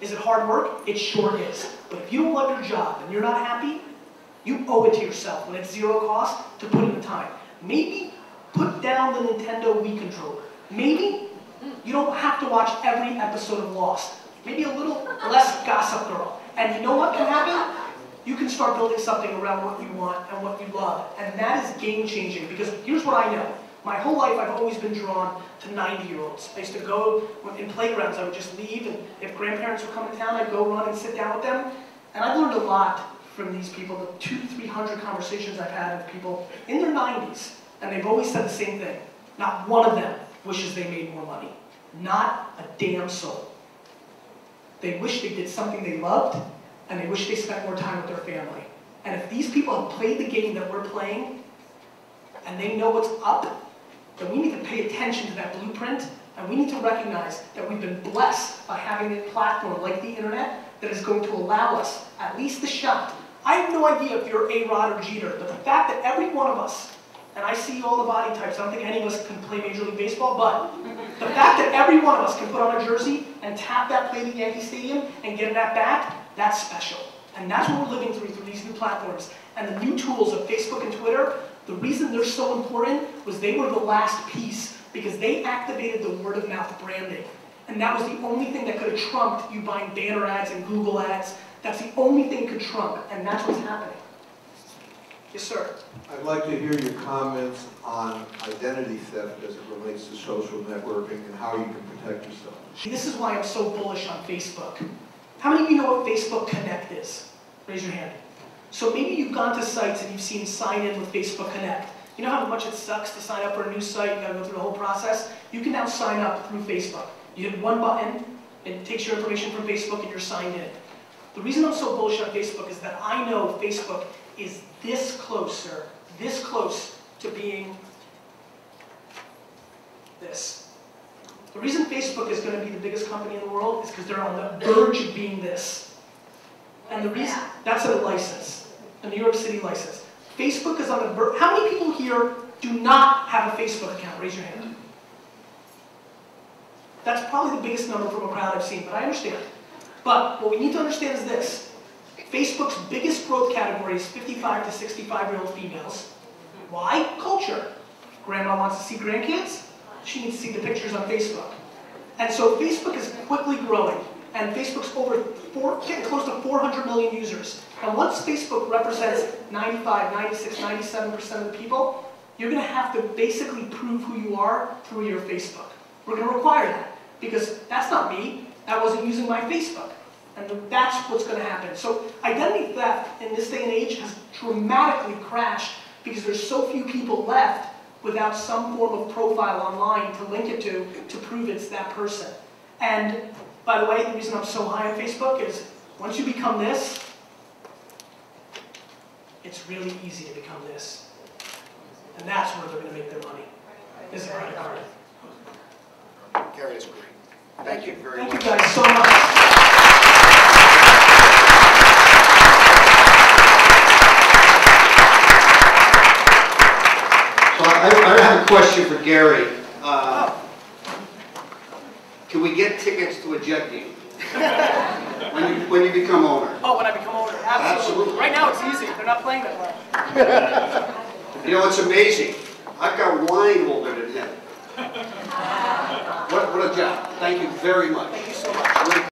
Is it hard work? It sure is. But if you don't love your job and you're not happy, you owe it to yourself when it's zero cost to put in the time. Maybe put down the Nintendo Wii controller. Maybe you don't have to watch every episode of Lost. Maybe a little less Gossip Girl. And you know what can happen? You can start building something around what you want and what you love. And that is game-changing, because here's what I know. My whole life, I've always been drawn to 90-year-olds. I used to go in playgrounds. I would just leave, and if grandparents would come to town, I'd go run and sit down with them. And I've learned a lot from these people, the 200 to 300 conversations I've had with people in their 90s, and they've always said the same thing. Not one of them wishes they made more money. Not a damn soul. They wish they did something they loved, and they wish they spent more time with their family. And if these people have played the game that we're playing, and they know what's up, then we need to pay attention to that blueprint, and we need to recognize that we've been blessed by having a platform like the internet that is going to allow us at least the shot. I have no idea if you're A-Rod or Jeter, but the fact that every one of us, and I see all the body types, I don't think any of us can play Major League Baseball, but the fact that every one of us can put on a jersey and tap that plate at Yankee Stadium and get that bat, that's special. And that's what we're living through these new platforms. And the new tools of Facebook and Twitter, the reason they're so important was they were the last piece, because they activated the word-of-mouth branding. And that was the only thing that could have trumped you buying banner ads and Google ads. That's the only thing could trump, and that's what's happening. Yes, sir. I'd like to hear your comments on identity theft as it relates to social networking and how you can protect yourself. This is why I'm so bullish on Facebook. How many of you know what Facebook Connect is? Raise your hand. So maybe you've gone to sites and you've seen sign in with Facebook Connect. You know how much it sucks to sign up for a new site, you gotta go through the whole process? You can now sign up through Facebook. You hit one button, it takes your information from Facebook and you're signed in. The reason I'm so bullish on Facebook is that I know Facebook is this close, sir, this close to being this. The reason Facebook is going to be the biggest company in the world is because they're on the verge of being this. And the reason, that's a license, a New York City license. Facebook is on the verge. How many people here do not have a Facebook account? Raise your hand. That's probably the biggest number from a crowd I've seen, but I understand. But what we need to understand is this. Facebook's biggest growth category is 55 to 65-year-old females. Why? Culture. Grandma wants to see grandkids, she needs to see the pictures on Facebook. And so Facebook is quickly growing, and Facebook's getting close to 400 million users. And once Facebook represents 95, 96, 97% of the people, you're going to have to basically prove who you are through your Facebook. We're going to require that, because that's not me. I wasn't using my Facebook. And that's what's going to happen. So identity theft in this day and age has dramatically crashed because there's so few people left without some form of profile online to link it to prove it's that person. And by the way, the reason I'm so high on Facebook is once you become this, it's really easy to become this. And that's where they're going to make their money, is a credit card. Gary is great. Thank you very much. Thank you guys so much. I have a question for Gary. Can we get tickets to a Jet game? when you become owner? Oh, when I become owner? Absolutely. Right now it's easy. They're not playing that well. You know, it's amazing. I've got wine older than him. What a job. Thank you very much. Thank you so much.